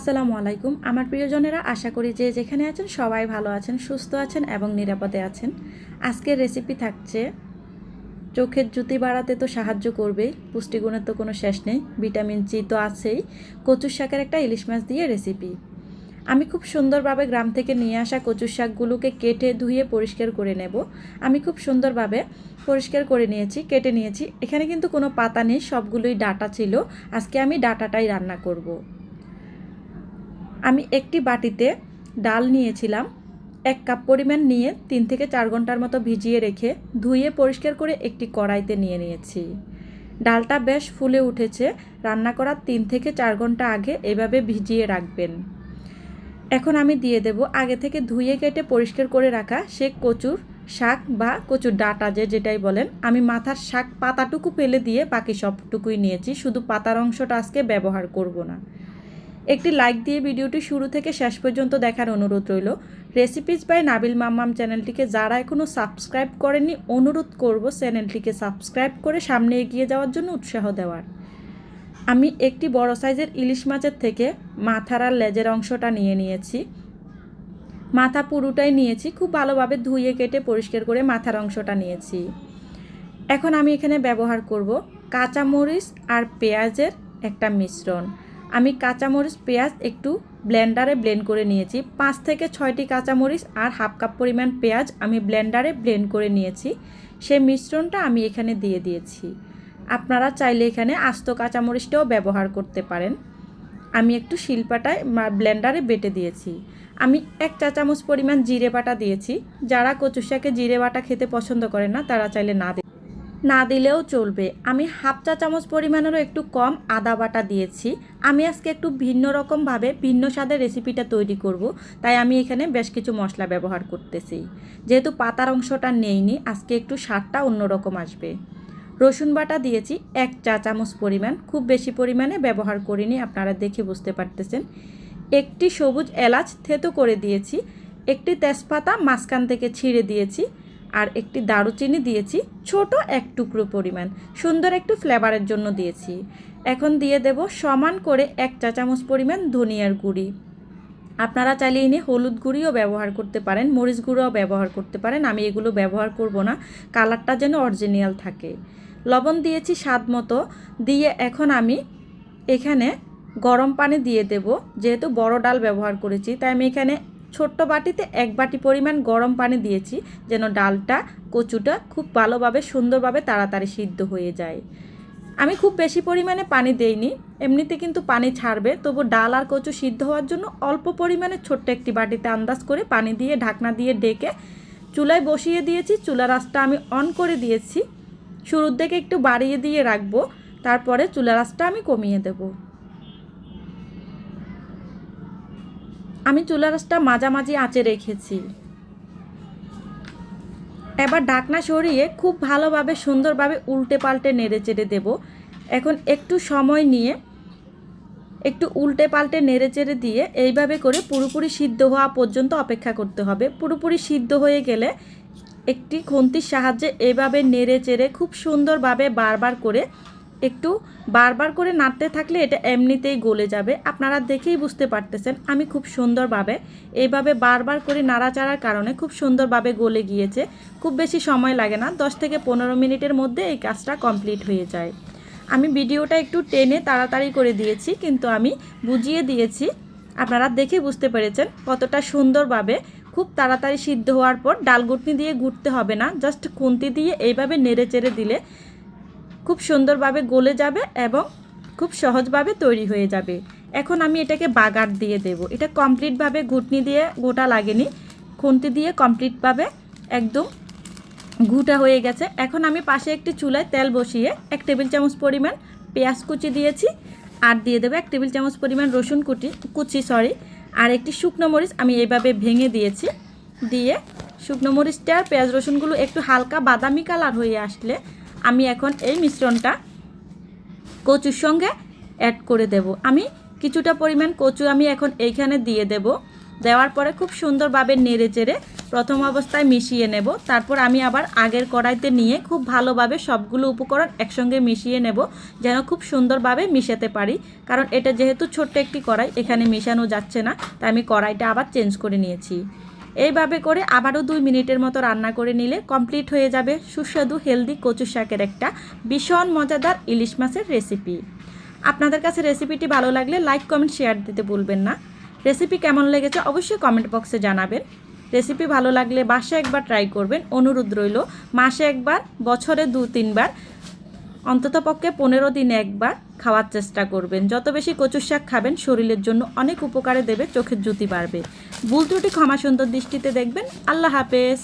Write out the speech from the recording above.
আসসালামু আলাইকুম আমার প্রিয়জনেরা, আশা করি যে যেখানে আছেন সবাই ভালো আছেন, সুস্থ আছেন এবং নিরাপদে আছেন। আজকের রেসিপি থাকছে চোখের জ্যোতি বাড়াতে তো সাহায্য করবেই, পুষ্টিগুণের তো কোনো শেষ নেই, ভিটামিন সি তো আছেই। কচুর শাকের একটা ইলিশ মাছ দিয়ে রেসিপি। আমি খুব সুন্দরভাবে গ্রাম থেকে নিয়ে আসা কচুর শাকগুলোকে কেটে ধুয়ে পরিষ্কার করে নেব। আমি খুব সুন্দরভাবে পরিষ্কার করে নিয়েছি, কেটে নিয়েছি। এখানে কিন্তু কোনো পাতা নেই, সবগুলোই ডাঁটা ছিল। আজকে আমি ডাঁটাটাই রান্না করব। আমি একটি বাটিতে ডাল নিয়েছিলাম, 1 কাপ পরিমাণ নিয়ে 3 থেকে 4 ঘন্টার মতো ভিজিয়ে রেখে ধুয়ে পরিষ্কার করে একটি কড়াইতে নিয়ে নিয়েছি। ডালটা বেশ ফুলে উঠেছে। রান্না করার 3 থেকে 4 ঘন্টা আগে এভাবে ভিজিয়ে রাখবেন। এখন আমি দিয়ে দেব আগে থেকে ধুয়ে কেটে পরিষ্কার করে রাখা সে কচুর শাক বা কচুর ডাঁটা যেটাই বলেন। আমি মাথার শাক পাতাটুকু ফেলে দিয়ে বাকি সবটুকুই নিয়েছি, শুধু পাতার অংশটা আজকে ব্যবহার করব না। একটি লাইক দিয়ে ভিডিওটি শুরু থেকে শেষ পর্যন্ত দেখার অনুরোধ রইল। রেসিপিস বাই নাবিল মাম্মাম চ্যানেলটিকে যারা এখনও সাবস্ক্রাইব করেননি, অনুরোধ করব চ্যানেলটিকে সাবস্ক্রাইব করে সামনে এগিয়ে যাওয়ার জন্য উৎসাহ দেওয়ার। আমি একটি বড় সাইজের ইলিশ মাছের থেকে মাথার আর লেজের অংশটা নিয়ে নিয়েছি। মাথা পুরোটাই নিয়েছি, খুব ভালোভাবে ধুয়ে কেটে পরিষ্কার করে মাথার অংশটা নিয়েছি। এখন আমি এখানে ব্যবহার করব কাঁচামরিচ আর পেঁয়াজের একটা মিশ্রণ। আমি কাঁচামরিচ পেঁয়াজ একটু ব্লেন্ডারে ব্লেন্ড করে নিয়েছি। 5 থেকে 6টি কাঁচামরিচ আর হাফ কাপ পরিমাণ পেঁয়াজ আমি ব্লেন্ডারে ব্লেন্ড করে নিয়েছি। সেই মিশ্রণটা আমি এখানে দিয়ে দিয়েছি। আপনারা চাইলে এখানে আস্ত কাঁচামরিচটাও ব্যবহার করতে পারেন। আমি একটু শিলপাটায় ব্লেন্ডারে বেটে দিয়েছি। আমি 1 চা চামচ পরিমাণ জিরে বাটা দিয়েছি। যারা কচু শাকে জিরে বাটা খেতে পছন্দ করেন না, তারা চাইলে না দিলেও চলবে। আমি হাফ চা চামচ পরিমাণেরও একটু কম আদা বাটা দিয়েছি। আমি আজকে একটু ভিন্ন রকমভাবে ভিন্ন স্বাদের রেসিপিটা তৈরি করব, তাই আমি এখানে বেশ কিছু মশলা ব্যবহার করতেছি। যেহেতু পাতার অংশটা নেইনি, আজকে একটু স্বাদটা অন্যরকম আসবে। রসুন বাটা দিয়েছি 1 চা চামচ পরিমাণ, খুব বেশি পরিমাণে ব্যবহার করিনি, আপনারা দেখে বুঝতে পারতেছেন। একটি সবুজ এলাচ থেতো করে দিয়েছি। একটি তেজপাতা মাঝখান থেকে ছিঁড়ে দিয়েছি। আর একটি দারুচিনি দিয়েছি ছোট 1 টুকরো পরিমাণ, সুন্দর একটু ফ্লেভারের জন্য দিয়েছি। এখন দিয়ে দেব সমান করে 1 চা চামচ পরিমাণ ধনিয়ার গুঁড়ি। আপনারা চাইলে এনে হলুদ গুঁড়িও ব্যবহার করতে পারেন, মরিচ গুঁড়োও ব্যবহার করতে পারেন। আমি এগুলো ব্যবহার করব না, কালারটা যেন অরিজিনাল থাকে। লবণ দিয়েছি স্বাদ মতো দিয়ে এখন আমি এখানে গরম পানি দিয়ে দেব। যেহেতু বড় ডাল ব্যবহার করেছি, তাই আমি এখানে ছোট্ট বাটিতে 1 বাটি পরিমাণ গরম পানি দিয়েছি, যেন ডালটা কচুটা খুব ভালোভাবে সুন্দরভাবে তাড়াতাড়ি সিদ্ধ হয়ে যায়। আমি খুব বেশি পরিমাণে পানি দেইনি, এমনিতে কিন্তু পানি ছাড়বে, তবু ডাল আর কচু সিদ্ধ হওয়ার জন্য অল্প পরিমাণে ছোট্ট একটি বাটিতে আন্দাজ করে পানি দিয়ে ঢাকনা দিয়ে ঢেকে চুলায় বসিয়ে দিয়েছি। চুলার আঁচটা আমি অন করে দিয়েছি। শুরুর দিকে একটু বাড়িয়ে দিয়ে রাখবো, তারপরে চুলার আঁচটা আমি কমিয়ে দেব। আমি চুলার আঁচটা মাঝামাঝি আঁচে রেখেছি। এবার ঢাকনা সরিয়ে খুব ভালোভাবে সুন্দরভাবে উল্টে পাল্টে নেড়ে চেড়ে দেব। এখন একটু সময় নিয়ে একটু উল্টে পাল্টে নেড়ে চেড়ে দিয়ে এইভাবে করে পুরোপুরি সিদ্ধ হওয়া পর্যন্ত অপেক্ষা করতে হবে। পুরোপুরি সিদ্ধ হয়ে গেলে একটি খুন্তির সাহায্যে এইভাবে নেড়ে চেড়ে খুব সুন্দরভাবে বারবার করে নাড়তে থাকলে এটা এমনিতেই গলে যাবে। আপনারা দেখেই বুঝতে পারতেছেন আমি খুব সুন্দরভাবে এইভাবে বারবার করে নাড়াচাড়ার কারণে খুব সুন্দরভাবে গলে গিয়েছে। খুব বেশি সময় লাগে না, 10 থেকে 15 মিনিটের মধ্যে এই কাজটা কমপ্লিট হয়ে যায়। আমি ভিডিওটা একটু টেনে তাড়াতাড়ি করে দিয়েছি, কিন্তু আমি বুঝিয়ে দিয়েছি। আপনারা দেখে বুঝতে পেরেছেন কতটা সুন্দরভাবে খুব তাড়াতাড়ি সিদ্ধ হওয়ার পর ডাল ঘুটনি দিয়ে ঘুরতে হবে না, জাস্ট খুন্তি দিয়ে এইভাবে নেড়ে চেড়ে দিলে খুব সুন্দরভাবে গলে যাবে এবং খুব সহজভাবে তৈরি হয়ে যাবে। এখন আমি এটাকে বাগার দিয়ে দেব। এটা কমপ্লিটভাবে ঘুটনি দিয়ে ঘোটা লাগেনি, খুন্তি দিয়ে কমপ্লিটভাবে একদম ঘুটা হয়ে গেছে। এখন আমি পাশে একটি চুলায় তেল বসিয়ে 1 টেবিল চামচ পরিমাণ পেঁয়াজ কুচি দিয়েছি, আর দিয়ে দেবো 1 টেবিল চামচ পরিমাণ রসুন কুচি আর একটি শুকনো মরিচ আমি এইভাবে ভেঙে দিয়েছি। দিয়ে শুকনো মরিচটা আর পেঁয়াজ রসুনগুলো একটু হালকা বাদামি কালার হয়ে আসলে আমি এখন এই মিশ্রণটা কচুর সঙ্গে অ্যাড করে দেব। আমি কিছুটা পরিমাণ কচু আমি এখন এইখানে দিয়ে দেব। দেওয়ার পরে খুব সুন্দরভাবে নেড়ে চেড়ে প্রথম অবস্থায় মিশিয়ে নেব। তারপর আমি আবার আগের কড়াইতে নিয়ে খুব ভালোভাবে সবগুলো উপকরণ একসঙ্গে মিশিয়ে নেব, যেন খুব সুন্দরভাবে মিশাতে পারি। কারণ এটা যেহেতু ছোট্ট একটি কড়াই, এখানে মেশানো যাচ্ছে না, তাই আমি কড়াইটা আবার চেঞ্জ করে নিয়েছি। এইভাবে করে আবারও 2 মিনিটের মতো রান্না করে নিলে কমপ্লিট হয়ে যাবে সুস্বাদু হেলদি কচু শাকের একটা ভীষণ মজাদার ইলিশ মাছের রেসিপি। আপনাদের কাছে রেসিপিটি ভালো লাগলে লাইক কমেন্ট শেয়ার দিতে ভুলবেন না। রেসিপি কেমন লেগেছে অবশ্যই কমেন্ট বক্সে জানাবেন। রেসিপি ভালো লাগলে বাসায় একবার ট্রাই করবেন, অনুরোধ রইল। মাসে একবার, বছরে 2-3 বার, অন্ততপক্ষে 15 দিনে একবার খাওয়ার চেষ্টা করবেন। যত বেশি কচুর শাক খাবেন শরীরের জন্য অনেক উপকারে দেবে, চোখের জ্যোতি বাড়বে। ভুল ত্রুটি ক্ষমা সুন্দর দৃষ্টিতে দেখবেন। আল্লাহ হাফেজ।